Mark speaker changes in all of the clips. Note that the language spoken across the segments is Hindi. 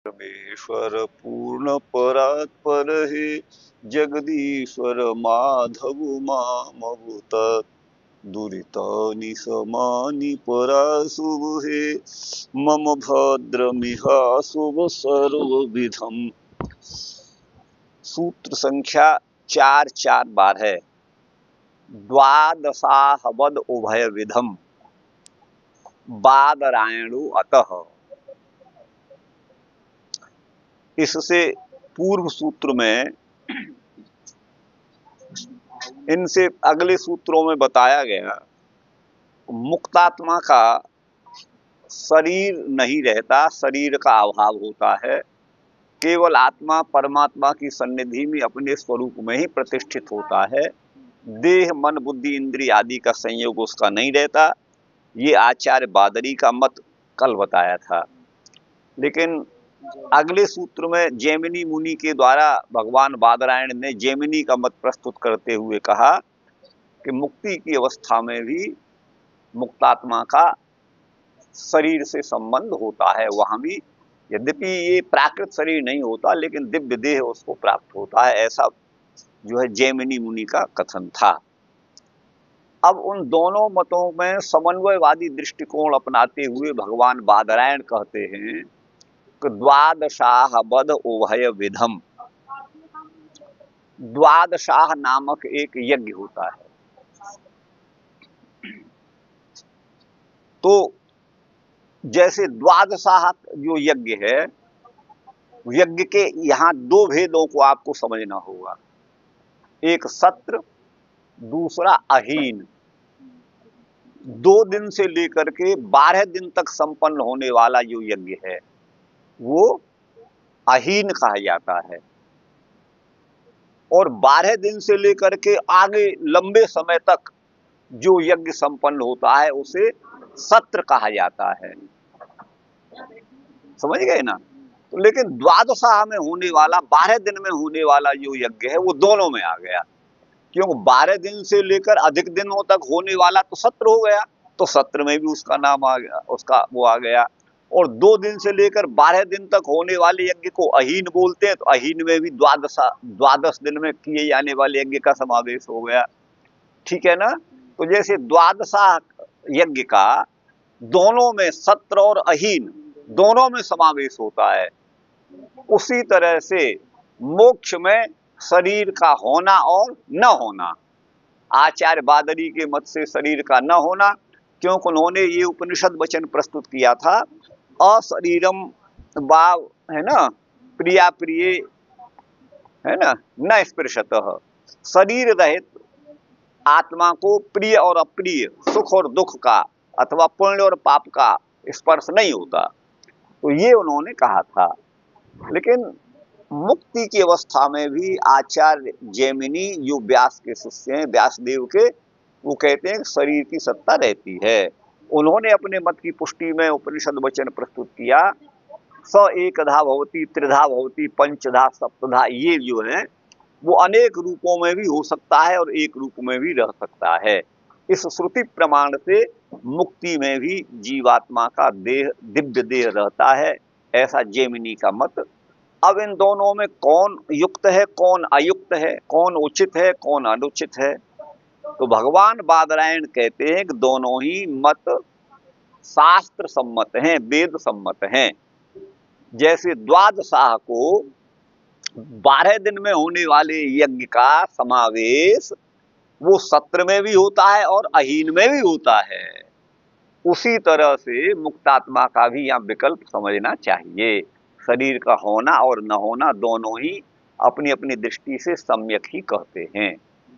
Speaker 1: परमेश्वर पूर्ण परात्पर हे जगदीश्वर माधव मामवत दुरित निशमानि पराशुभ हे मम भद्रमिहा शुभ सर्वविधम। सूत्र संख्या 4 है। द्वादशाहवद उभय विधम बादरायणु अतः। इससे पूर्व सूत्र में इनसे अगले सूत्रों में बताया गया मुक्तात्मा का शरीर नहीं रहता, शरीर का अभाव होता है, केवल आत्मा परमात्मा की सन्निधि में अपने स्वरूप में ही प्रतिष्ठित होता है। देह मन बुद्धि इंद्रिय आदि का संयोग उसका नहीं रहता। ये आचार्य बादरी का मत कल बताया था। लेकिन अगले सूत्र में जैमिनी मुनि के द्वारा भगवान बादरायण ने जैमिनी का मत प्रस्तुत करते हुए कहा कि मुक्ति की अवस्था में भी मुक्तात्मा का शरीर से संबंध होता है। वहां भी यद्यपि ये प्राकृत शरीर नहीं होता, लेकिन दिव्य देह उसको प्राप्त होता है, ऐसा जो है जैमिनी मुनि का कथन था। अब उन दोनों मतों में समन्वयवादी दृष्टिकोण अपनाते हुए भगवान बादरायण कहते हैं कि द्वादशाह बद उभय विधम। द्वादशाह नामक एक यज्ञ होता है। तो जैसे द्वादशाह जो यज्ञ है, यज्ञ के यहां दो भेदों को आपको समझना होगा। एक सत्र, दूसरा अहीन। 2 दिन से लेकर के 12 दिन तक संपन्न होने वाला जो यज्ञ है वो अहीन कहा जाता है, और 12 दिन से लेकर के आगे लंबे समय तक जो यज्ञ संपन्न होता है उसे सत्र कहा जाता है। समझ गए ना? तो लेकिन द्वादशाह में होने वाला, 12 दिन में होने वाला जो यज्ञ है वो दोनों में आ गया, क्योंकि 12 दिन से लेकर अधिक दिनों तक होने वाला तो सत्र हो गया, तो सत्र में भी उसका नाम आ गया, उसका वो आ गया। और 2 दिन से लेकर 12 दिन तक होने वाले यज्ञ को अहीन बोलते हैं, तो अहीन में भी 12 दिन में किए जाने वाले यज्ञ का समावेश हो गया। ठीक है ना? तो जैसे द्वादशा यज्ञ का दोनों में, सत्र और अहीन दोनों में समावेश होता है, उसी तरह से मोक्ष में शरीर का होना और न होना, आचार्य बादरी के मत से शरीर का न होना, क्योंकि उन्होंने ये उपनिषद वचन प्रस्तुत किया था, अशरीरम भाव है ना, प्रिया प्रिय है ना, न स्पृशतः। शरीर रहित आत्मा को प्रिय और अप्रिय, सुख और दुख का अथवा पुण्य और पाप का स्पर्श नहीं होता। तो ये उन्होंने कहा था। लेकिन मुक्ति की अवस्था में भी आचार्य जैमिनी जो व्यास के शिष्य हैं, व्यासदेव के, वो कहते हैं कि शरीर की सत्ता रहती है। उन्होंने अपने मत की पुष्टि में उपनिषद वचन प्रस्तुत किया, स एकधा भवति त्रिधा भवति पंचधा सप्तधा। ये जो है वो अनेक रूपों में भी हो सकता है और एक रूप में भी रह सकता है। इस श्रुति प्रमाण से मुक्ति में भी जीवात्मा का देह, दिव्य देह रहता है, ऐसा जैमिनी का मत। अब इन दोनों में कौन युक्त है, कौन अयुक्त है, कौन उचित है, कौन अनुचित है? तो भगवान बादरायण कहते हैं कि दोनों ही मत शास्त्र सम्मत हैं, वेद सम्मत हैं। जैसे द्वादशाह को 12 दिन में होने वाले यज्ञ का समावेश वो सत्र में भी होता है और अहीन में भी होता है, उसी तरह से मुक्तात्मा का भी यहाँ विकल्प समझना चाहिए। शरीर का होना और न होना दोनों ही अपनी अपनी दृष्टि से सम्यक ही कहते हैं।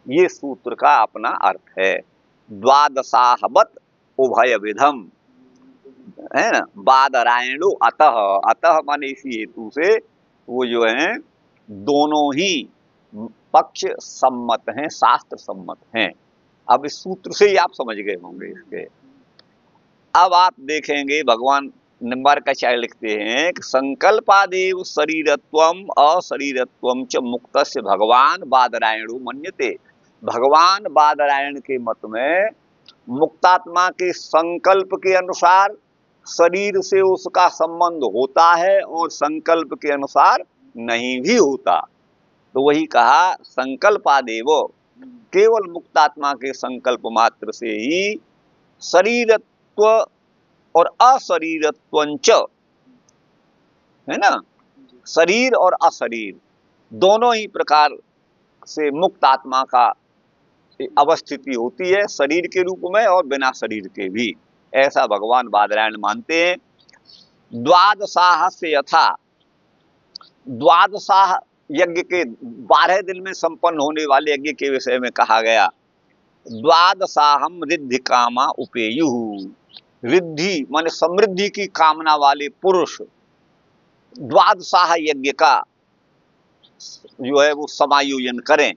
Speaker 1: ये सूत्र का अपना अर्थ है। द्वादशाहवत उभय विधम है ना, बादरायणो अतः। अतः माने इसी हेतु से वो जो है दोनों ही पक्ष सम्मत हैं, शास्त्र सम्मत हैं। अब इस सूत्र से ही आप समझ गए होंगे इसके। अब आप देखेंगे भगवान निम्बार्काचार्य लिखते हैं कि संकल्पादेव शरीरत्वम अशरीरत्वम च मुक्तस्य भगवान बादरायणो मन्यते। भगवान बादरायण के मत में मुक्तात्मा के संकल्प के अनुसार शरीर से उसका संबंध होता है और संकल्प के अनुसार नहीं भी होता। तो वही कहा संकल्पादेव, केवल मुक्तात्मा के संकल्प मात्र से ही शरीरत्व और अशरीरत्वंच, है ना, शरीर और अशरीर दोनों ही प्रकार से मुक्त आत्मा का अवस्थिति होती है, शरीर के रूप में और बिना शरीर के भी। ऐसा भगवान बादरायण मानते हैं। द्वादशाह से यथा, द्वादशाह यज्ञ के 12 दिन में संपन्न होने वाले यज्ञ के विषय में कहा गया। द्वादशाहम रिद्धि कामा उपेयु, रिद्धि माने समृद्धि की कामना वाले पुरुष द्वादशाह यज्ञ का जो है वो समायोजन करें।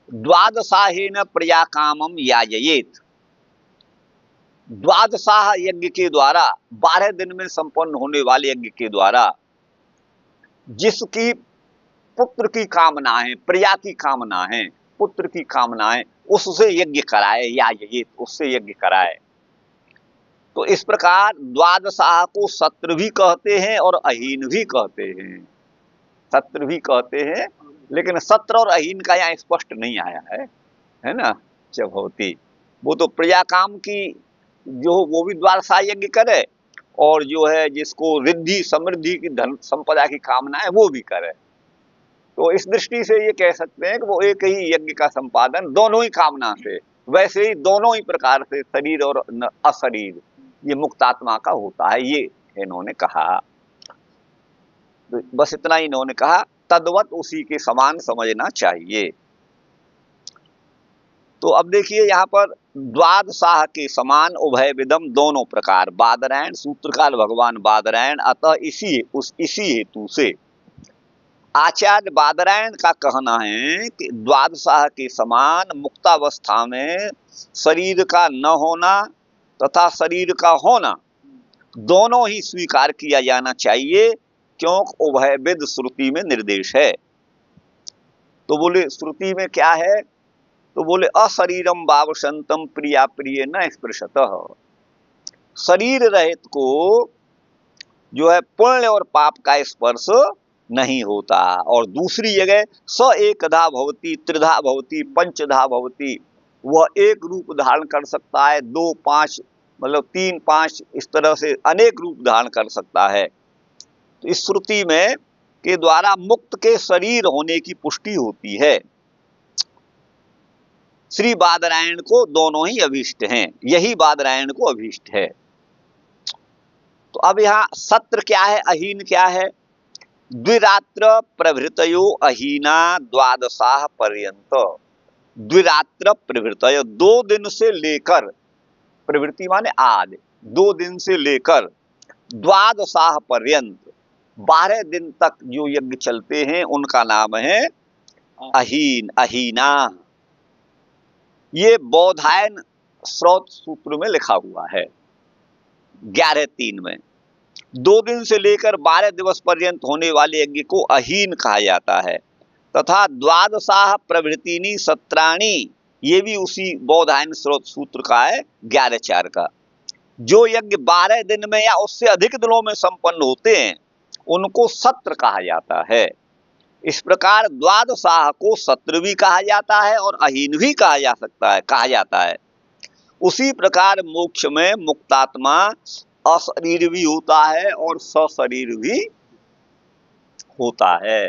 Speaker 1: द्वादशाहेन प्रजा कामम याजयेत, द्वादशाह यज्ञ के द्वारा 12 दिन में संपन्न होने वाले यज्ञ के द्वारा जिसकी पुत्र की कामना है, प्रजा की कामना है, पुत्र की कामना है, उससे यज्ञ कराए, याजयेत, उससे यज्ञ कराए। तो इस प्रकार द्वादशाह को सत्र भी कहते हैं और अहीन भी कहते हैं। सत्र भी कहते हैं, लेकिन सत्र और अहीन का यहाँ स्पष्ट नहीं आया है ना। चभवती वो तो प्रजा काम की जो वो भी द्वादशाह यज्ञ करे, और जो है जिसको रिद्धि समृद्धि की धन संपदा की कामना है वो भी करे। तो इस दृष्टि से ये कह सकते हैं कि वो एक ही यज्ञ का संपादन दोनों ही कामना से, वैसे ही दोनों ही प्रकार से शरीर और अशरीर ये मुक्तात्मा का होता है, ये इन्होंने कहा। तो बस इतना ही इन्होंने कहा, तद्वत उसी के समान समझना चाहिए। तो अब देखिए यहाँ पर द्वादशाह के समान उभय विदम दोनों प्रकार, बादरायण सूत्रकार भगवान बादरायण, अतः इसी हेतु से आचार्य बादरायण का कहना है कि द्वादशाह के समान मुक्तावस्था में शरीर का न होना तथा शरीर का होना दोनों ही स्वीकार किया जाना चाहिए, क्योंकि उभयविद श्रुति में निर्देश है। तो बोले श्रुति में क्या है, तो बोले अशरीरम बावसंतम प्रिया प्रिय न स्पृशतः, शरीर रहित को जो है पुण्य और पाप का स्पर्श नहीं होता। और दूसरी जगह स एकधा भवति त्रिधा भवति पंचधा भवति, वह एक रूप धारण कर सकता है, 2 5 मतलब 3 5 इस तरह से अनेक रूप धारण कर सकता है। तो इस श्रुति में के द्वारा मुक्त के शरीर होने की पुष्टि होती है। श्री बादरायण को दोनों ही अभीष्ट हैं, यही बादरायण को अभीष्ट है। तो अब यहाँ सत्र क्या है, अहीन क्या है, द्विरात्र प्रभृतयो अहीना द्वादशाह पर्यंत, द्विरात्र प्रभृतयो 2 दिन से लेकर, प्रवृत्ति माने आज, 2 दिन से लेकर द्वादशाह पर्यंत 12 दिन तक जो यज्ञ चलते हैं उनका नाम है अहीन, अहीना। ये बौधायन स्रोत सूत्र में लिखा हुआ है 11:3 में। 2 दिन से लेकर 12 दिवस पर्यंत होने वाले यज्ञ को अहीन कहा जाता है। तथा द्वादशाह प्रभृतिनी सत्राणी, ये भी उसी बौधायन स्रोत सूत्र का है 11:4 का। जो यज्ञ 12 दिन में या उससे अधिक दिनों में संपन्न होते हैं उनको सत्र कहा जाता है। इस प्रकार द्वादशाह को सत्र भी कहा जाता है और अहीन भी कहा जाता है। उसी प्रकार मोक्ष में मुक्तात्मा अशरीर भी होता है और सशरीर भी होता है।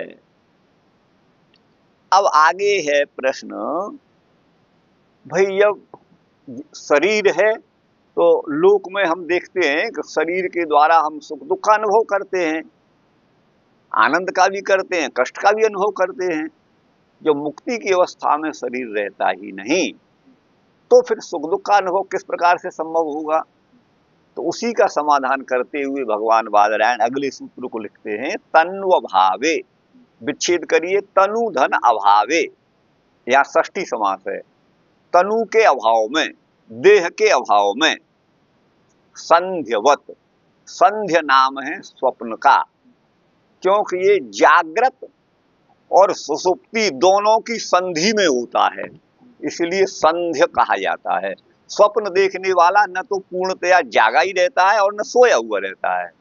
Speaker 1: अब आगे है प्रश्न, भाई जब शरीर है तो लोक में हम देखते हैं कि शरीर के द्वारा हम सुख दुख का अनुभव करते हैं, आनंद का भी करते हैं, कष्ट का भी अनुभव करते हैं। जो मुक्ति की अवस्था में शरीर रहता ही नहीं तो फिर सुख दुख का अनुभव किस प्रकार से संभव होगा। तो उसी का समाधान करते हुए भगवान बादरायण अगले सूत्र को लिखते हैं, तनु अभावे, विच्छेद करिए, तनु धन अभावे, यहाँ षष्ठी समास है, तनु के अभाव में, देह के अभाव में, संध्यवत, संध्य नाम है स्वप्न का, क्योंकि ये जागृत और सुषुप्ति दोनों की संधि में होता है, इसलिए संध्य कहा जाता है। स्वप्न देखने वाला न तो पूर्णतया जागा ही रहता है और न सोया हुआ रहता है।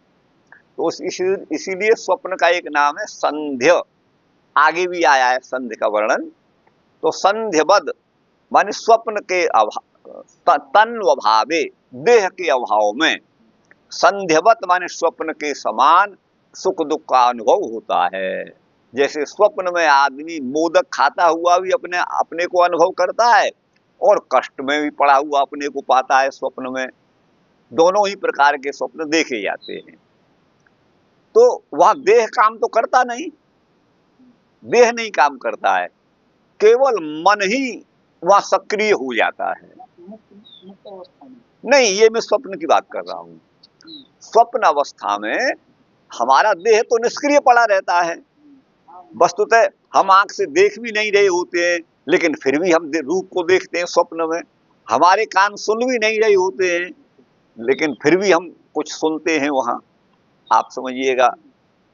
Speaker 1: तो इसीलिए स्वप्न का एक नाम है संध्य। आगे भी आया है संध्य का वर्णन। तो संध्यबद माने स्वप्न के अभाव, तन्वभावे देह के अभाव में, संध्यवत माने स्वप्न के समान सुख दुख का अनुभव होता है। जैसे स्वप्न में आदमी मोदक खाता हुआ भी अपने अपने को अनुभव करता है और कष्ट में भी पड़ा हुआ अपने को पाता है स्वप्न में। दोनों ही प्रकार के स्वप्न देखे जाते हैं। तो वह देह काम तो करता नहीं, देह नहीं काम करता है, केवल मन ही वह सक्रिय हो जाता है। नहीं, ये मैं स्वप्न की बात कर रहा हूं। स्वप्न अवस्था में हमारा देह तो निष्क्रिय पड़ा रहता है। वस्तुतः हम आंख से देख भी नहीं रहे होते हैं, लेकिन फिर भी हम रूप को देखते हैं स्वप्न में। हमारे कान सुन भी नहीं रहे होते हैं, लेकिन फिर भी हम कुछ सुनते हैं वहां। आप समझिएगा।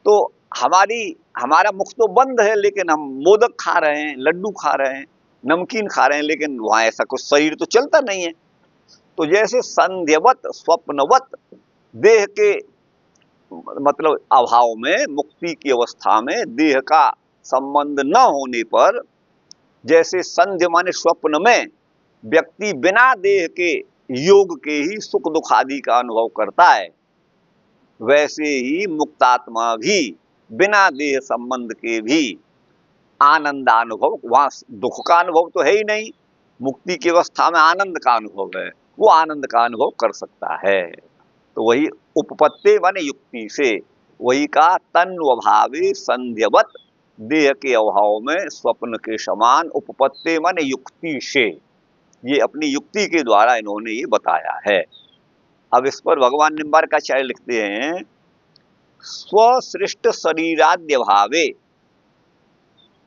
Speaker 1: तो हमारा मुख तो बंद है, लेकिन हम मोदक खा रहे हैं, लड्डू खा रहे हैं, नमकीन खा रहे हैं, लेकिन वहां ऐसा कुछ शरीर तो चलता नहीं है। तो जैसे संध्यवत स्वप्नवत देह के मतलब अभाव में, मुक्ति की अवस्था में देह का संबंध न होने पर, जैसे संध्य माने स्वप्न में व्यक्ति बिना देह के योग के ही सुख दुख आदि का अनुभव करता है, वैसे ही मुक्तात्मा भी बिना देह संबंध के भी आनंदानुभव, वहां दुख का अनुभव तो है ही नहीं, मुक्ति की अवस्था में आनंद का अनुभव है, वो आनंद का अनुभव कर सकता है। तो वही उपपत्ति माने युक्ति से, वही का तन्वभावे संध्यवत देह के अभाव में स्वप्न के समान, उपपत्ति माने युक्ति से, ये अपनी युक्ति के द्वारा इन्होंने ये बताया है। अब इस पर भगवान निम्बारकाचार्य लिखते हैं, स्वसृष्ट शरीराद्य भावे,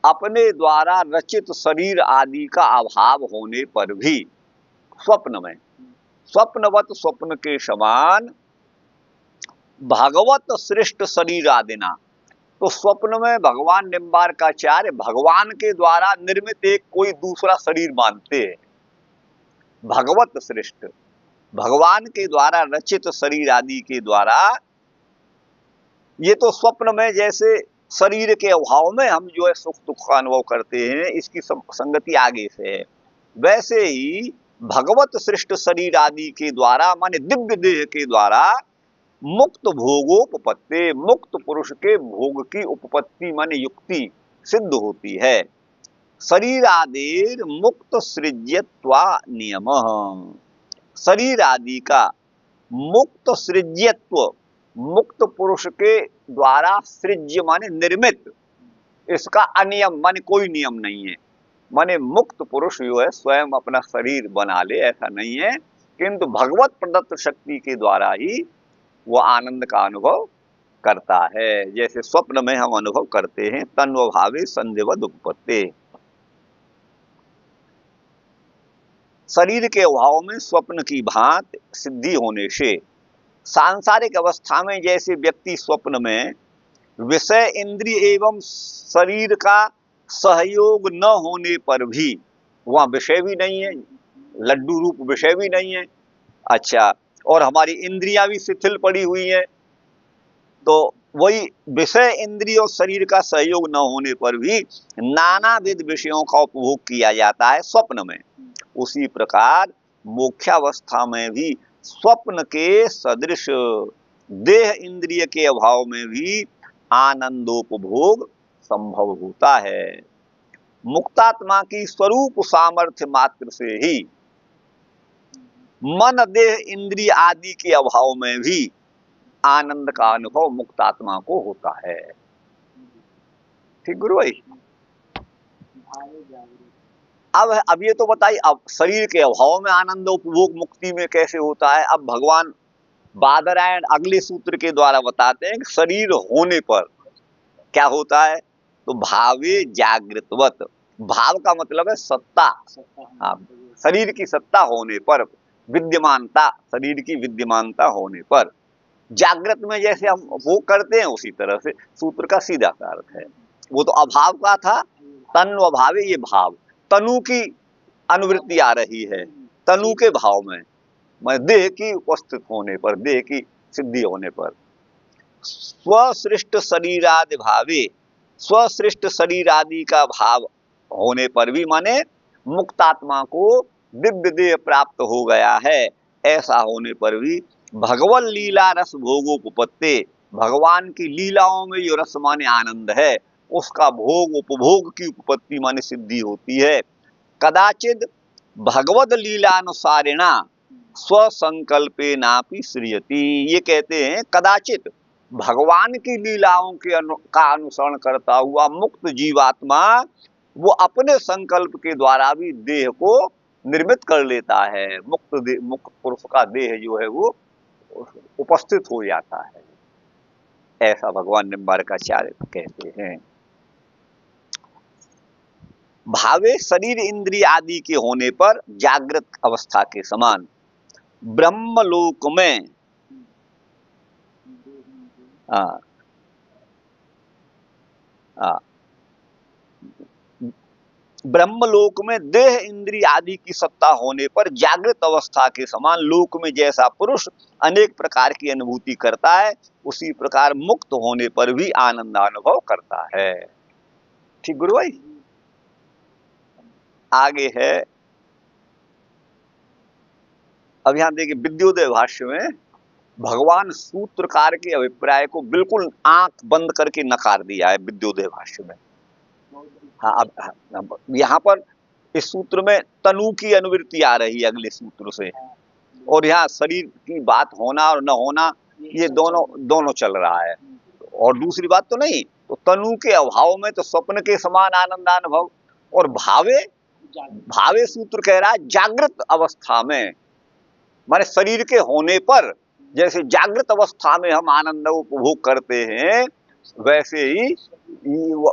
Speaker 1: अपने द्वारा रचित शरीर आदि का अभाव होने पर भी स्वप्न में स्वप्नवत स्वप्न के समान भगवत सृष्ट शरीर आदिना, तो स्वप्न में भगवान निम्बारकाचार्य भगवान के द्वारा निर्मित एक कोई दूसरा शरीर मानते हैं। भगवत सृष्ट, भगवान के द्वारा रचित शरीर आदि के द्वारा, ये तो स्वप्न में जैसे शरीर के अभाव में हम जो है सुख दुख का अनुभव करते हैं, इसकी संगति आगे से है। वैसे ही भगवत सृष्ट शरीर आदि के द्वारा माने दिव्य देह के द्वारा मुक्त भोगोपपत्ति, मुक्त पुरुष के भोग की उपपत्ति माने युक्ति सिद्ध होती है। शरीर आदिर मुक्त सृज्यत्वा नियम, शरीर आदि का मुक्त सृज्यत्व, मुक्त पुरुष के द्वारा सृज्य माने निर्मित, इसका अनियम माने कोई नियम नहीं है। माने मुक्त पुरुष जो है स्वयं अपना शरीर बना ले ऐसा नहीं है, किंतु भगवत प्रदत्त शक्ति के द्वारा ही वह आनंद का अनुभव करता है, जैसे स्वप्न में हम अनुभव करते हैं। तन्वभावे संध्यवद उपपत्ति, शरीर के अभाव में स्वप्न की भांति सिद्धि होने से सांसारिक अवस्था में जैसे व्यक्ति स्वप्न में विषय इंद्रिय एवं शरीर का सहयोग न होने पर भी, वहां विषय भी नहीं है, लड्डू रूप विषय भी नहीं है, अच्छा, और हमारी इंद्रियां भी शिथिल पड़ी हुई हैं, तो वही विषय इंद्रिय और शरीर का सहयोग न होने पर भी नानाविध विषयों का उपभोग किया जाता है स्वप्न में। उसी प्रकार मोक्षावस्था में भी स्वप्न के सदृश देह इंद्रिय के अभाव में भी आनंदोपभोग संभव होता है। मुक्तात्मा की स्वरूप सामर्थ्य मात्र से ही मन देह इंद्रिय आदि के अभाव में भी आनंद का अनुभव मुक्तात्मा को होता है। ठीक गुरु भाई। अब ये तो बताइए, अब शरीर के अभाव में आनंद उपभोग मुक्ति में कैसे होता है। अब भगवान बादरायण अगले सूत्र के द्वारा बताते हैं कि शरीर होने पर क्या होता है, तो भावे जागृतवत, भाव का मतलब है सत्ता, हाँ, शरीर की सत्ता होने पर, विद्यमानता, शरीर की विद्यमानता होने पर, जागृत में जैसे हम वो करते हैं उसी तरह से सूत्र का सीधा सा अर्थ है। वो तो अभाव का था, तन्व अभावे, ये भाव, तनु की अनुवृत्ति आ रही है, तनु के भाव में, मैं देह की उपस्थित होने पर, देह की सिद्धि होने पर। स्वसृष्ट शरीरादि भावे, स्वसृष्ट शरीर आदि का भाव होने पर भी, माने मुक्तात्मा को दिव्य देह प्राप्त हो गया है, ऐसा होने पर भी भगवत लीला रस भोगोपपत्ति, भगवान की लीलाओं में जो रस माने आनंद है, उसका भोग उपभोग की उपपत्ति माने सिद्धि होती है। कदाचित भगवत लीलानुसारिणा स्वसंकल्पे नापि श्रियति। ये कहते हैं कदाचित भगवान की लीलाओं के का अनुसरण करता हुआ मुक्त जीवात्मा वो अपने संकल्प के द्वारा भी देह को निर्मित कर लेता है। मुक्त पुरुष का देह जो है वो उपस्थित हो जाता है, ऐसा भगवान निम्बारकाचार्य कहते हैं। भावे शरीर इंद्रिय आदि के होने पर जागृत अवस्था के समान ब्रह्मलोक में, ब्रह्मलोक में देह इंद्रिय आदि की सत्ता होने पर जागृत अवस्था के समान लोक में जैसा पुरुष अनेक प्रकार की अनुभूति करता है, उसी प्रकार मुक्त होने पर भी आनंद अनुभव करता है। ठीक गुरु भाई। आगे है, अब यहां देखिए विद्योदय भाष्य में भगवान सूत्रकार के अभिप्राय को बिल्कुल आंख बंद करके नकार दिया है विद्योदय भाष्य में। हाँ, अब यहाँ पर इस सूत्र में तनु की अनुवृत्ति आ रही है अगले सूत्र से, और यहाँ शरीर की बात होना और न होना ये दोनों चल रहा है। और दूसरी बात तो नहीं, तो तनु के अभाव में तो स्वप्न के समान आनंदानुभव, और भावे सूत्र कह रहा है जागृत अवस्था में, माने शरीर के होने पर जैसे जागृत अवस्था में हम आनंद उपभोग करते हैं, वैसे ही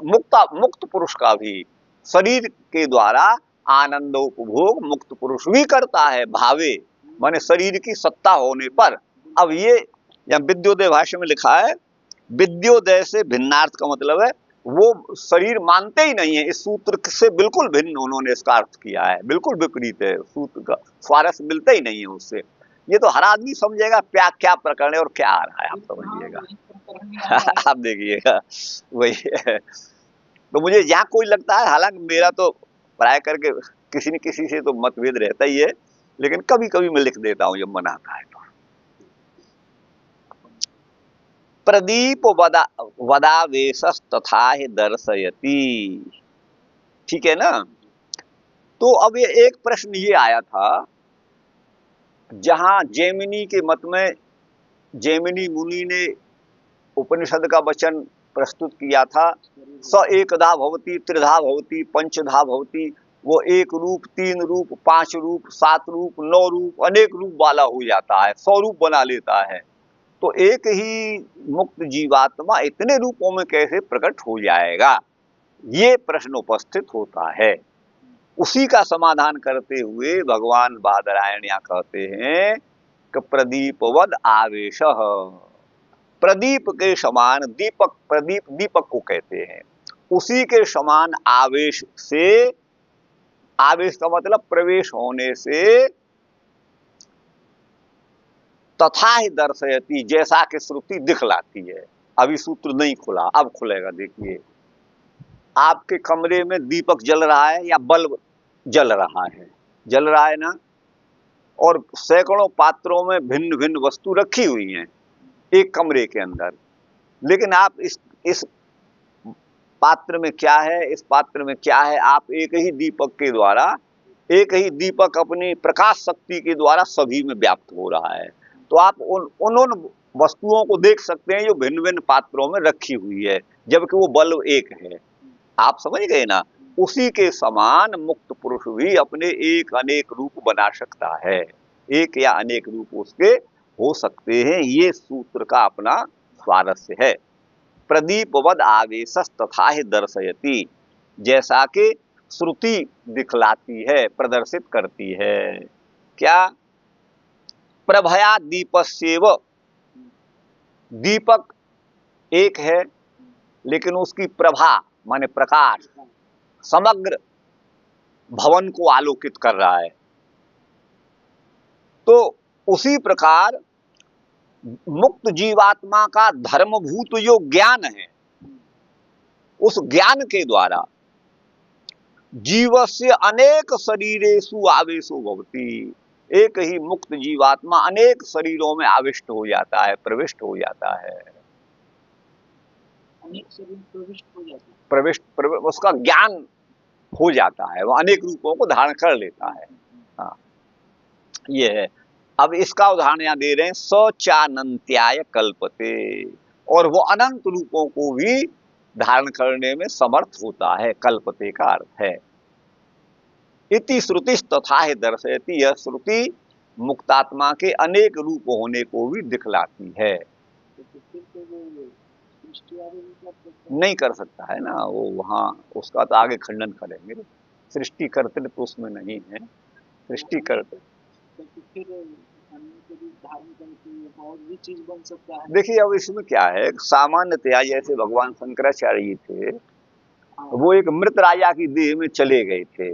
Speaker 1: मुक्त पुरुष का भी शरीर के द्वारा आनंद उपभोग मुक्त पुरुष भी करता है। भावे माने शरीर की सत्ता होने पर। अब ये यहाँ विद्योदय भाष्य में लिखा है, विद्योदय से भिन्नार्थ का मतलब है वो शरीर मानते ही नहीं है। इस सूत्र से बिल्कुल भिन्न उन्होंने इसका अर्थ किया है, बिल्कुल विपरीत है, सूत्र का स्वारस्य मिलता ही नहीं है उससे। ये तो हर आदमी समझेगा क्या प्रकरण है और क्या आ रहा है, आप समझिएगा। आप देखिएगा वही है। तो मुझे यहाँ कोई लगता है, हालांकि मेरा तो प्राय करके किसी न किसी से तो मतभेद रहता ही है, लेकिन कभी कभी मैं लिख देता हूँ जब मन आता है तो। प्रदीप वदावेशस तथा ही दर्शयति। ठीक है ना। तो अब ये एक प्रश्न ये आया था, जहां जैमिनी के मत में जैमिनी मुनि ने उपनिषद का वचन प्रस्तुत किया था, स एकधा भवति त्रिधा भवति पंचधा भवति, वो एक रूप, तीन रूप, पांच रूप, सात रूप, 9 रूप, अनेक रूप वाला हो जाता है, 100 रूप बना लेता है। तो एक ही मुक्त जीवात्मा इतने रूपों में कैसे प्रकट हो जाएगा, ये प्रश्न उपस्थित होता है। उसी का समाधान करते हुए भगवान बादरायण यहाँ कहते हैं कि प्रदीपवद आवेश, प्रदीप के समान दीपक, प्रदीप दीपक को कहते हैं, उसी के समान आवेश से, आवेश का मतलब प्रवेश होने से, तथा ही दर्शयति जैसा कि श्रुति दिखलाती है। अभी सूत्र नहीं खुला, अब खुलेगा। देखिए, आपके कमरे में दीपक जल रहा है या बल्ब जल रहा है ना, और सैकड़ों पात्रों में भिन्न भिन्न वस्तु रखी हुई हैं एक कमरे के अंदर, लेकिन आप इस पात्र में क्या है, इस पात्र में क्या है, आप एक ही दीपक के द्वारा, एक ही दीपक अपनी प्रकाश शक्ति के द्वारा सभी में व्याप्त हो रहा है। तो आप उन वस्तुओं को देख सकते हैं जो भिन्न भिन्न पात्रों में रखी हुई है, जबकि वो बल्ब एक है। आप समझ गए ना। उसी के समान मुक्त पुरुष भी अपने एक अनेक रूप बना सकता है, एक या अनेक रूप उसके हो सकते हैं। ये सूत्र का अपना स्वारस्य है। प्रदीपवद आवेशस तथा ही दर्शयति, जैसा कि श्रुति दिखलाती है, प्रदर्शित करती है। क्या? प्रभया दीपस्येव, दीपक एक है लेकिन उसकी प्रभा माने प्रकाश समग्र भवन को आलोकित कर रहा है। तो उसी प्रकार मुक्त जीवात्मा का धर्मभूत जो ज्ञान है, उस ज्ञान के द्वारा जीवस्य अनेक शरीरेषु आवेशो भवति, एक ही मुक्त जीवात्मा अनेक शरीरों में आविष्ट हो जाता है, प्रविष्ट हो जाता है।
Speaker 2: अनेक शरीर प्रविष्ट हो जाता है,
Speaker 1: प्रविष्ट उसका ज्ञान हो जाता है, वो अनेक रूपों को धारण कर लेता है। हाँ, ये है। अब इसका उदाहरण यहाँ दे रहे हैं, सचानंत्याय कल्पते, और वो अनंत रूपों को भी धारण करने में समर्थ होता है। कल्पते का अर्थ है इति श्रुति तथा है दर्शयति, यह श्रुति मुक्तात्मा के अनेक रूप होने को भी दिखलाती है। नहीं कर सकता है ना वो, वहाँ उसका तो आगे खंडन करेंगे। सृष्टि करते तो उसमें नहीं है, सृष्टि करते
Speaker 2: और भी चीज बन सकता है।
Speaker 1: देखिए अब इसमें क्या है, सामान्यतया जैसे भगवान शंकराचार्य जी थे, वो एक मृत राजा की देह में चले गए थे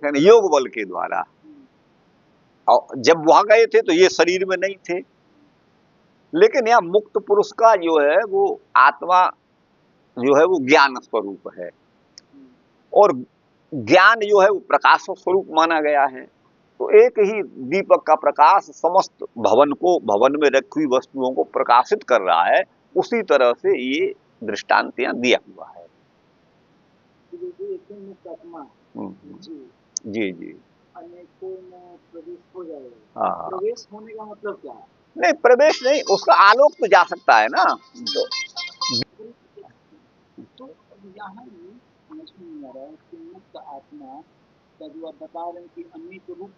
Speaker 1: ना, योग बल के द्वारा। और जब वहां गए थे तो ये शरीर में नहीं थे, लेकिन यहाँ मुक्त पुरुष का जो है वो आत्मा जो है वो ज्ञान स्वरूप है, और ज्ञान जो है वो प्रकाश स्वरूप माना गया है। तो एक ही दीपक का प्रकाश समस्त भवन में रखी हुई वस्तुओं को प्रकाशित कर रहा है। उसी तरह से ये दृष्टांत यहाँ दिया हुआ है। जी जी,
Speaker 2: अनेकों में प्रवेश हो जाएगा।
Speaker 1: हाँ,
Speaker 2: प्रवेश होने का मतलब क्या है?
Speaker 1: नहीं प्रवेश नहीं, उसका आलोक तो जा सकता है ना।
Speaker 2: तो यहाँ समझ में नहीं आ रहा है कि मुक्त आत्मा का जो आप बता रहे हैं कि अनेक रूप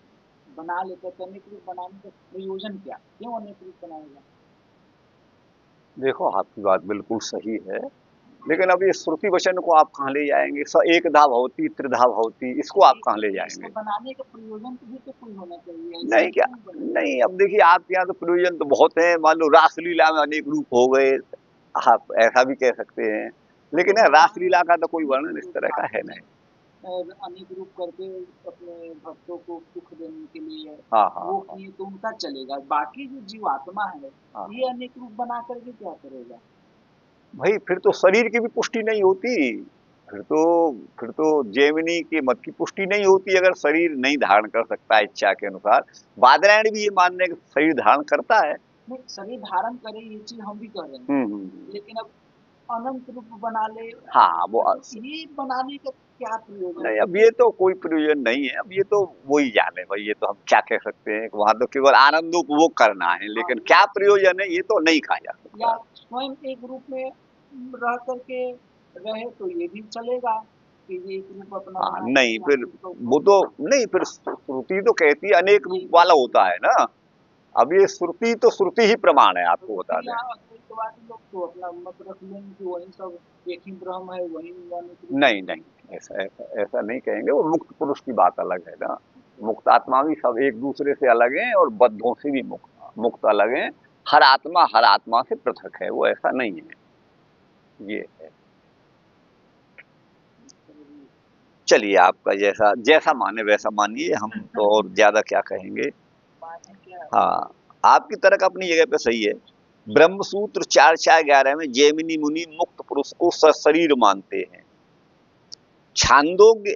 Speaker 2: बना लेता, तो अनेक रूप बनाने का प्रयोजन क्या, क्यों अनेक रूप बनाएगा?
Speaker 1: देखो आपकी बात बिल्कुल सही है, लेकिन अब ये श्रुति वचन को आप कहाँ ले जाएंगे? एकधा भवति त्रिधा भवति, इसको आप कहाँ ले जाएंगे?
Speaker 2: बनाने का प्रयोजन भी तो कोई होना चाहिए।
Speaker 1: नहीं क्या, नहीं, अब देखिए आपके यहाँ तो प्रयोजन तो बहुत है। मान लो रासलीला में अनेक रूप हो गए, आप ऐसा भी कह सकते हैं, लेकिन रासलीला का तो कोई वर्णन इस तरह का है नहीं।
Speaker 2: अनेक रूप करके अपने भक्तों को सुख देने के लिए
Speaker 1: हाँ,
Speaker 2: वो किए तो उनका चलेगा। बाकी जो जीवात्मा है ये अनेक रूप बना करके क्या करेगा
Speaker 1: भाई? फिर तो शरीर की भी पुष्टि नहीं होती, फिर तो जैमिनी के मत की पुष्टि नहीं होती अगर शरीर नहीं धारण कर सकता इच्छा के अनुसार। बादरायण भी ये मान रहे कि शरीर धारण करता है।
Speaker 2: नहीं, शरीर धारण करे ये चीज हम भी कर रहे हैं, लेकिन अब अनंत रूप बना ले, हाँ वो ये बनाने का क्या प्रयोजन?
Speaker 1: नहीं, अब ये तो कोई प्रयोजन नहीं है। अब ये तो वही जाने भाई, ये तो हम क्या कह सकते हैं, वहां तो केवल आनंद उपभोग करना है, लेकिन क्या प्रयोजन है ये तो नहीं कहा जा सकता।
Speaker 2: या स्वयं एक रूप में रह करके रहे तो ये भी चलेगा कि ये एक रूप अपना
Speaker 1: नहीं, फिर वो तो नहीं, फिर श्रुति तो कहती है अनेक रूप वाला होता है ना। अब ये श्रुति तो श्रुति ही प्रमाण है, आपको बता दें।
Speaker 2: लोग तो अपना मत रख लेंगे कि वही सब एक ही ब्रह्म है, वही
Speaker 1: नहीं नहीं, ऐसा नहीं कहेंगे। वो मुक्त पुरुष की बात अलग है ना, मुक्तात्मा भी सब एक दूसरे से अलग हैं, और बद्धों से भी मुक्त अलग हैं। हर आत्मा से पृथक है, वो ऐसा नहीं है। ये है। चलिए आपका जैसा माने वैसा मानिए, हम तो और ज्यादा क्या कहेंगे। हाँ, आपकी तर्क अपनी जगह पे सही है। ब्रह्मसूत्र 4.4.11 में जैमिनी मुनि मुक्त पुरुष को सशरीर मानते हैं। छांदोग्य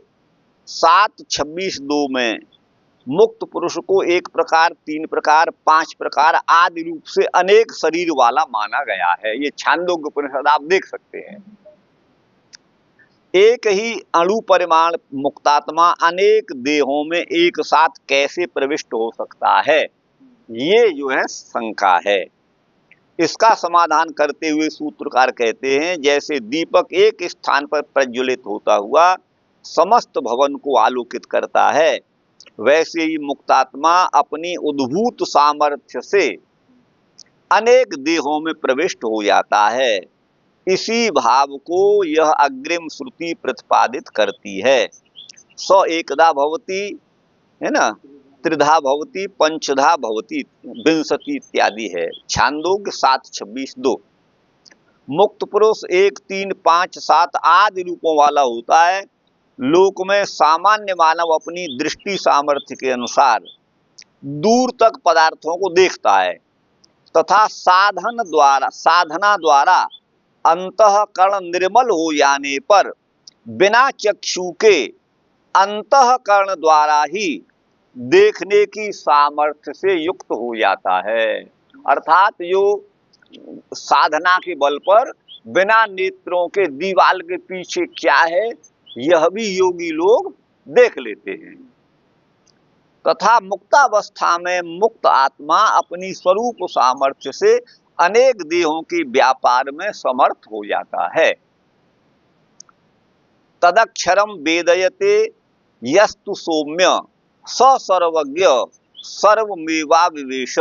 Speaker 1: 7.26.2 में मुक्त पुरुष को एक प्रकार, 3 प्रकार, 5 प्रकार आदि रूप से अनेक शरीर वाला माना गया है। ये छांदोग्य उपनिषद आप देख सकते हैं। एक ही अणु परिमाण मुक्तात्मा अनेक देहों में एक साथ कैसे प्रविष्ट हो सकता है, ये जो है शंका है। इसका समाधान करते हुए सूत्रकार कहते हैं, जैसे दीपक एक स्थान पर प्रज्वलित होता हुआ समस्त भवन को आलोकित करता है, वैसे ही मुक्तात्मा अपनी उद्भूत सामर्थ्य से अनेक देहों में प्रविष्ट हो जाता है। इसी भाव को यह अग्रिम श्रुति प्रतिपादित करती है। स एकदा भवति, है ना, त्रिधा भवति, पंचधा भवति, विंशति इत्यादि है। छांदोग्य 7.26.2। मुक्त पुरुष 1, 3, 5, 7 आदि रूपों वाला होता है। लोक में सामान्य मानव अपनी दृष्टि सामर्थ्य के अनुसार दूर तक पदार्थों को देखता है, तथा साधना द्वारा अंतःकरण निर्मल हो जाने पर बिना चक्षु के अंतःकरण द्वारा ही देखने की सामर्थ्य से युक्त हो जाता है। अर्थात जो साधना के बल पर बिना नेत्रों के दीवाल के पीछे क्या है यह भी योगी लोग देख लेते हैं। तथा मुक्तावस्था में मुक्त आत्मा अपनी स्वरूप सामर्थ्य से अनेक देहों के व्यापार में समर्थ हो जाता है। तदक्षरम वेदयते यस्तु सौम्य स सर्वज्ञ सर्वमेवा विवेश।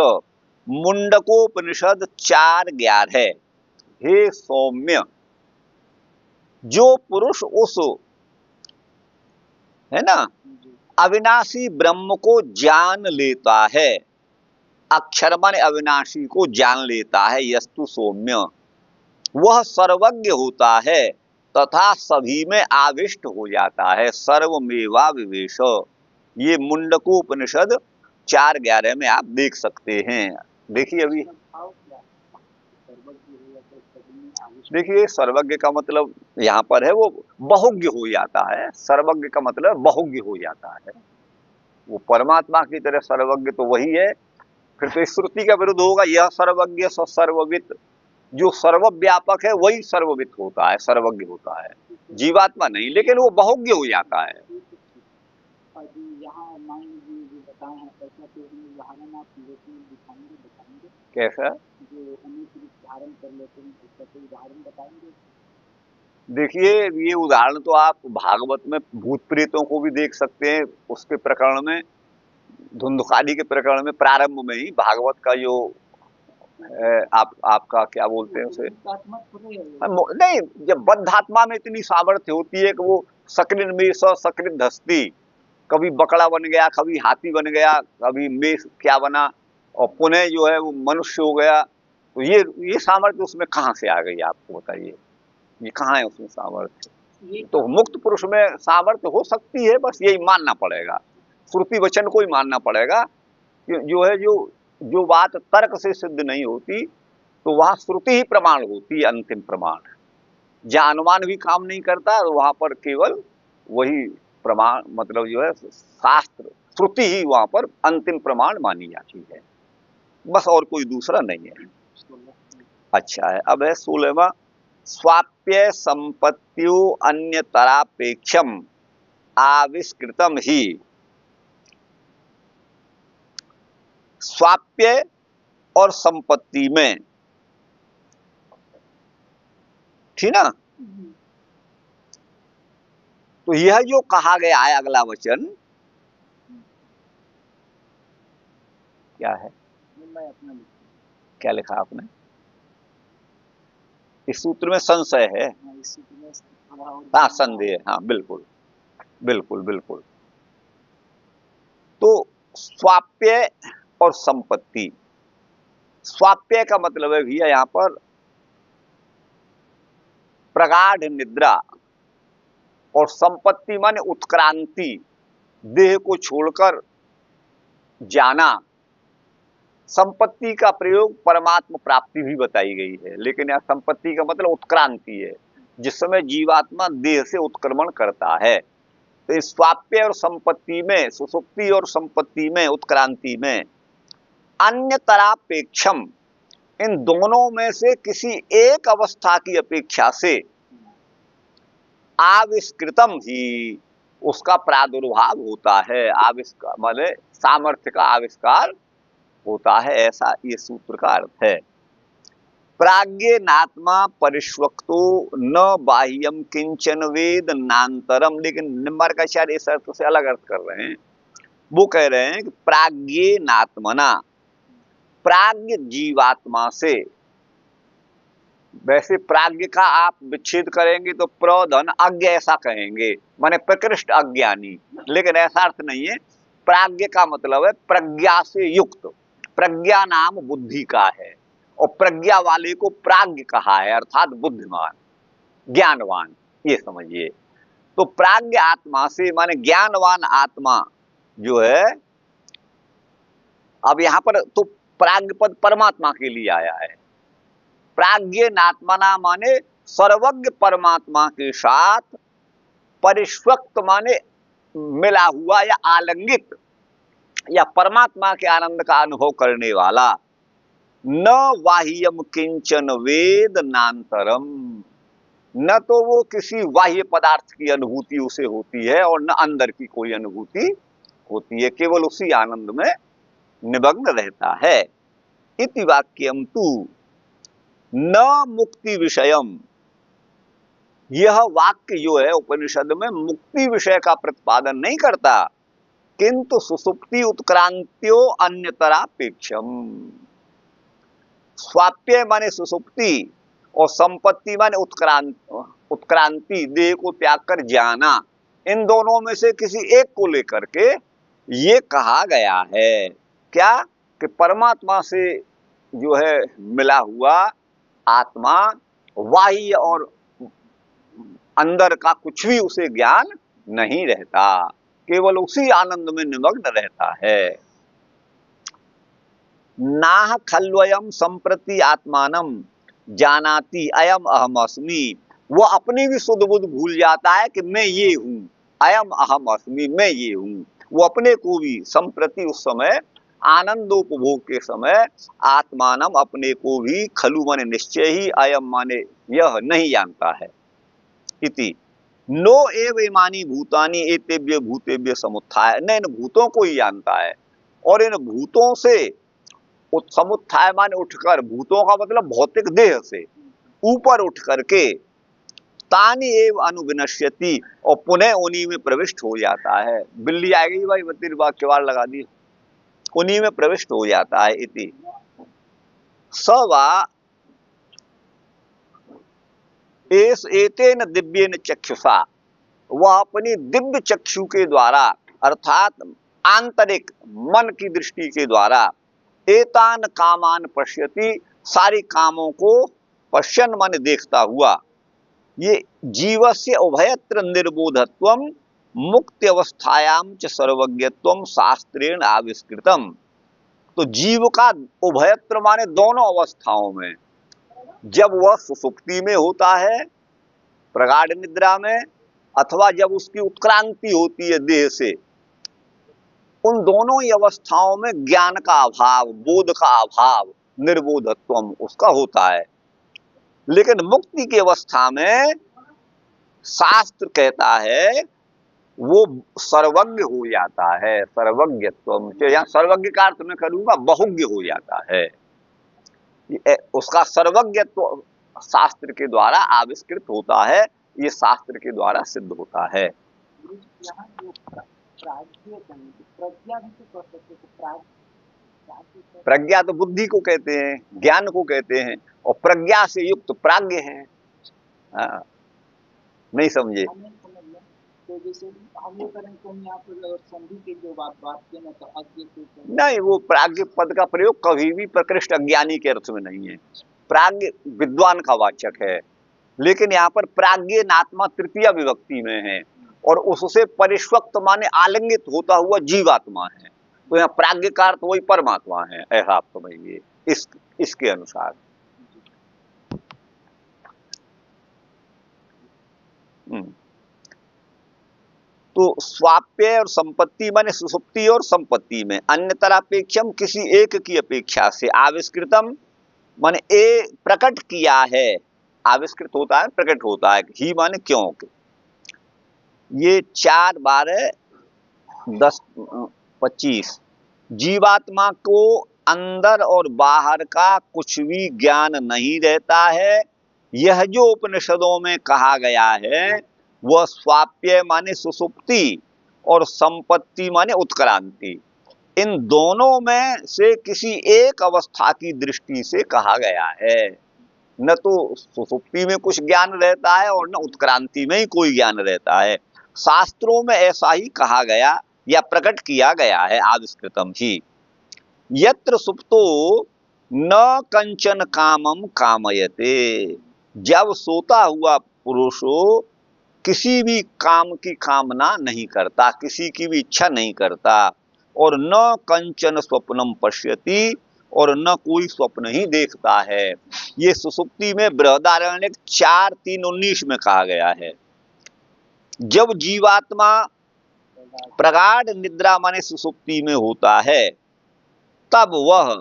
Speaker 1: मुंडकोपनिषद 4:11। हे सौम्य, जो पुरुष उस है ना अविनाशी ब्रह्म को जान लेता है, अक्षर माने अविनाशी को जान लेता है, यस्तु सौम्य, वह सर्वज्ञ होता है तथा सभी में आविष्ट हो जाता है। सर्वमेवा विवेश, ये मुंडकोपनिषद 4:11 में आप देख सकते हैं। देखिए अभी देखिए सर्वज्ञ का मतलब यहाँ पर है वो बहुज्ञ हो जाता है। सर्वज्ञ का मतलब बहुज्ञ हो जाता है। वो परमात्मा की तरह सर्वज्ञ तो वही है। फिर तो श्रुति का विरुद्ध होगा, यह सर्वज्ञ स सर्ववित। जो सर्वव्यापक है वही सर्ववित होता है, सर्वज्ञ होता है, जीवात्मा नहीं, लेकिन वो बहुज्ञ हो जाता है। कैसा? देखिए ये उदाहरण तो आप भागवत में भूत प्रेतों को भी देख सकते हैं। उसके प्रकरण में, धुंधुकारी के प्रकरण में, प्रारंभ में ही भागवत का जो आपका क्या बोलते हैं उसे, नहीं, जब बद्धात्मा में इतनी सामर्थ्य होती है कि वो सकृत में सकृत धस्ती, कभी बकड़ा बन गया, कभी हाथी बन गया, कभी मेष क्या बना, और पुनः जो है वो मनुष्य हो गया। तो ये सामर्थ्य उसमें कहाँ से आ गई आपको बताइए, ये कहाँ है उसमें सामर्थ्य? तो मुक्त पुरुष में सामर्थ्य हो सकती है, बस यही मानना पड़ेगा, श्रुति वचन को ही मानना पड़ेगा। जो है जो बात तर्क से सिद्ध नहीं होती तो वहां श्रुति ही प्रमाण होती है, अंतिम प्रमाण। जहां अनुमान भी काम नहीं करता वहां पर केवल वही प्रमाण, मतलब जो है शास्त्र श्रुति ही वहां पर अंतिम प्रमाण मानी जाती है, बस और कोई दूसरा नहीं है। अच्छा है, अब है 16वां, स्वाप्य संपत्तियों अन्यतरापेक्षम आविष्कृतम ही। स्वाप्य और संपत्ति में, ठीक ना, तो यह जो कहा गया है अगला वचन क्या है? क्या लिखा आपने? इस सूत्र में संशय है। हाँ, संदेह, हाँ, बिल्कुल बिल्कुल बिल्कुल। तो स्वाप्य और संपत्ति, स्वाप्य का मतलब है भैया यहां पर प्रगाढ़ निद्रा, और संपत्ति माने उत्क्रांति, देह को छोड़कर जाना। संपत्ति का प्रयोग परमात्मा प्राप्ति भी बताई गई है, लेकिन यह संपत्ति का मतलब उत्क्रांति है, जिस समय जीवात्मा देह से उत्क्रमण करता है। तो इस स्वाप्य और संपत्ति में, सुसुप्ति और संपत्ति में, उत्क्रांति में, अन्यतरापेक्षम, इन दोनों में से किसी एक अवस्था की अपेक्षा से आविष्कृतम ही उसका प्रादुर्भाव होता है। आविष्कार माने सामर्थ्य का आविष्कार होता है, ऐसा ये सूत्र का अर्थ है। प्राज्ञेनात्मा परिष्वक्तो न बाह्यम किंचन वेद नान्तरम, लेकिन निम्बार्काचार्य इस अर्थ से अलग अर्थ कर रहे हैं। वो कह रहे हैं कि प्राज्ञेनात्मना, प्राज्ञ जीवात्मा से, वैसे प्राज्ञ का आप विच्छेद करेंगे तो प्रधन अज्ञ ऐसा कहेंगे, माने प्रकृष्ट अज्ञानी, लेकिन ऐसा अर्थ नहीं है। प्राज्ञ का मतलब है प्रज्ञा से युक्त, प्रज्ञा नाम बुद्धि का है, और प्रज्ञा वाले को प्राज्ञ कहा है, अर्थात बुद्धिमान, ज्ञानवान, ये समझिए। तो प्राज्ञ आत्मा से माने ज्ञानवान आत्मा जो है अब यहाँ पर तो प्राज्ञ पद परमात्मा के लिए आया है। प्राज्ञेनात्मना माने सर्वज्ञ परमात्मा के साथ परिष्वक्त माने मिला हुआ या आलिंगित या परमात्मा के आनंद का अनुभव करने वाला। न बाह्यम किंचन वेद नान्तरम, न तो वो किसी बाह्य पदार्थ की अनुभूति उसे होती है और न अंदर की कोई अनुभूति होती है, केवल उसी आनंद में निमग्न रहता है। इति वाक्यम तु न मुक्ति विषयम, यह वाक्य जो है उपनिषद में मुक्ति विषय का प्रतिपादन नहीं करता, किंतु सुसुप्ति उत्क्रांत्यो अन्यतरापेक्षम। स्वाप्य माने सुसुप्ति और संपत्ति माने उत्क्रांति, देह को त्याग कर जाना, इन दोनों में से किसी एक को लेकर के ये कहा गया है क्या कि परमात्मा से जो है मिला हुआ आत्मा बाह्य और अंदर का कुछ भी उसे ज्ञान नहीं रहता, केवल उसी आनंद में निमग्न रहता है। नाह खल्वयम संप्रति आत्मानम जानाति अयम अहम अस्मि, वो अपनी भी सुध बुध भूल जाता है कि मैं ये हूं, अयम अहम अस्मि, मैं ये हूं। वो अपने को भी संप्रति उस समय आनंदोपभोग के समय आत्मानम अपने को भी खलु माने निश्चय ही, अयम माने यह नहीं जानता है। इति नो एव इमानी भूतानि एतेभ्य भूतेभ्य समुत्थाय, न इन भूतों को ही जानता है और इन भूतों से समुत्थाय माने उठकर, भूतों का मतलब भौतिक देह से ऊपर उठ करके तानि एव अनुविनश्यति, और पुनः उन्हीं में प्रविष्ट हो जाता है। बिल्ली आ गई भाई, बत्ती वाक्यवार लगा दी, उन्हीं में प्रविष्ट हो जाता है। इति सवा एतेन दिव्येन चक्षुषा, वह अपनी दिव्य चक्षु के द्वारा अर्थात आंतरिक मन की दृष्टि के द्वारा एतान कामान पश्यति, सारे कामों को पश्यन मन देखता हुआ, ये जीवस्य उभयत्र निर्बोधत्वम मुक्ति अवस्थायाम च सर्वज्ञत्वम शास्त्रेण आविष्कृतम। तो जीव का उभयत्र माने दोनों अवस्थाओं में, जब वह सुसुप्ति में होता है प्रगाढ़ निद्रा में, अथवा जब उसकी उत्क्रांति होती है देह से, उन दोनों ही अवस्थाओं में ज्ञान का अभाव, बोध का अभाव, निर्बोधत्वम उसका होता है। लेकिन मुक्ति की अवस्था में शास्त्र कहता है वो सर्वज्ञ हो जाता है। सर्वज्ञत्वम, यहाँ सर्वज्ञ का अर्थ मैं करूंगा बहुज्ञ हो जाता है। उसका सर्वज्ञत्व शास्त्र के द्वारा आविष्कृत होता है, ये शास्त्र के द्वारा सिद्ध होता है।
Speaker 2: यहाँ जो प्रज्ञा भी तो कर सकते,
Speaker 1: प्रज्ञा तो बुद्धि को कहते हैं, ज्ञान को कहते हैं, और प्रज्ञा से युक्त प्राज्ञ है। नहीं समझे?
Speaker 2: तो जैसे हम ये करें तो यहाँ पर संधि की जो बात की ना, तो अज्ञ
Speaker 1: नहीं, वो प्राज्ञ पद का प्रयोग कभी भी प्रकृष्ट अज्ञानी के अर्थ में नहीं है। प्राज्ञ विद्वान का वाचक है, लेकिन यहाँ पर प्राज्ञेनात्मा तृतीय विभक्ति में है और उससे परिष्वक्त माने आलिंगित होता हुआ जीवात्मा है। तो यहाँ प्राज्ञ का अर्थ वही परमात्मा है, ऐसा आप समझिए इसके अनुसार। तो स्वाप्य और संपत्ति माने सुसुप्ति और संपत्ति में अन्यतरापेक्षम, किसी एक की अपेक्षा से, आविष्कृतम माने ए प्रकट किया है, आविष्कृत होता है प्रकट होता है, ही माने क्योंकि। ये 4 12 10 25 जीवात्मा को अंदर और बाहर का कुछ भी ज्ञान नहीं रहता है। यह जो उपनिषदों में कहा गया है वह स्वाप्य माने सुसुप्ति और संपत्ति माने उत्क्रांति, इन दोनों में से किसी एक अवस्था की दृष्टि से कहा गया है। न तो सुसुप्ति में कुछ ज्ञान रहता है और न उत्क्रांति में ही कोई ज्ञान रहता है। शास्त्रों में ऐसा ही कहा गया या प्रकट किया गया है, आविष्कृतम ही। यत्र सुप्तो न कंचन कामम कामयते, जब सोता हुआ पुरुषो किसी भी काम की कामना नहीं करता, किसी की भी इच्छा नहीं करता। और न कंचन स्वप्नम पश्यति, और न कोई स्वप्न ही देखता है। ये सुसुप्ति में बृहदारण्यक 4:3-19 में कहा गया है। जब जीवात्मा प्रगाढ़ निद्रा माने सुसुप्ति में होता है, तब वह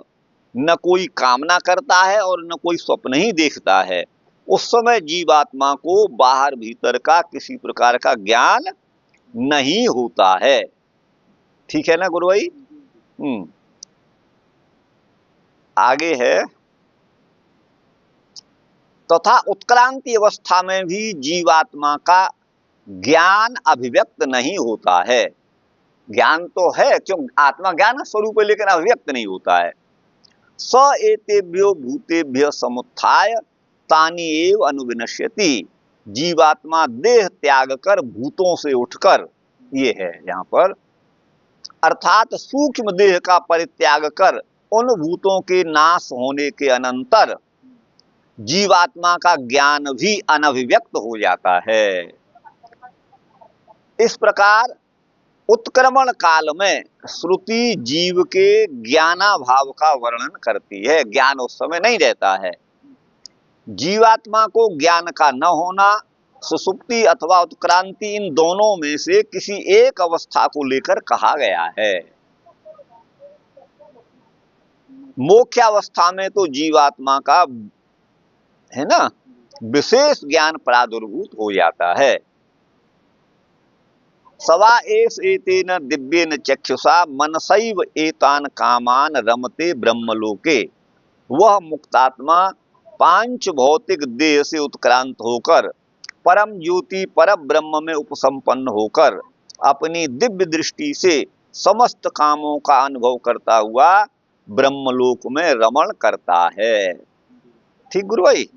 Speaker 1: न कोई कामना करता है और न कोई स्वप्न ही देखता है। उस समय जीवात्मा को बाहर भीतर का किसी प्रकार का ज्ञान नहीं होता है। ठीक है ना गुरु भाई? आगे है, तथा उत्क्रांति अवस्था में भी जीवात्मा का ज्ञान अभिव्यक्त नहीं होता है। ज्ञान तो है, क्यों? आत्मा ज्ञान स्वरूप है, लेकिन अभिव्यक्त नहीं होता है। स एतेभ्यो भूतेभ्य समुत्थाय तानि एव अनुविनश्यति। जीवात्मा देह त्याग कर भूतों से उठकर, ये है यहाँ पर, अर्थात सूक्ष्म देह का परित्याग कर उन भूतों के नाश होने के अनंतर जीवात्मा का ज्ञान भी अनभिव्यक्त हो जाता है। इस प्रकार उत्क्रमण काल में श्रुति जीव के ज्ञानाभाव का वर्णन करती है। ज्ञान उस समय नहीं रहता है। जीवात्मा को ज्ञान का न होना, सुसुप्ति अथवा उत्क्रांति, इन दोनों में से किसी एक अवस्था को लेकर कहा गया है। मोक्षावस्था में तो जीवात्मा का है ना विशेष ज्ञान प्रादुर्भूत हो जाता है। सवा एष एतेन दिव्येन चक्षुषा मनसैव एतान कामान रमते ब्रह्मलोके। वह मुक्तात्मा पांच भौतिक देह से उत्क्रांत होकर परम ज्योति पर ब्रह्म में उपसंपन्न होकर अपनी दिव्य दृष्टि से समस्त कामों का अनुभव करता हुआ ब्रह्मलोक में रमण करता है। ठीक गुरु भाई?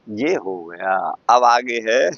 Speaker 1: ये हो गया। अब आगे है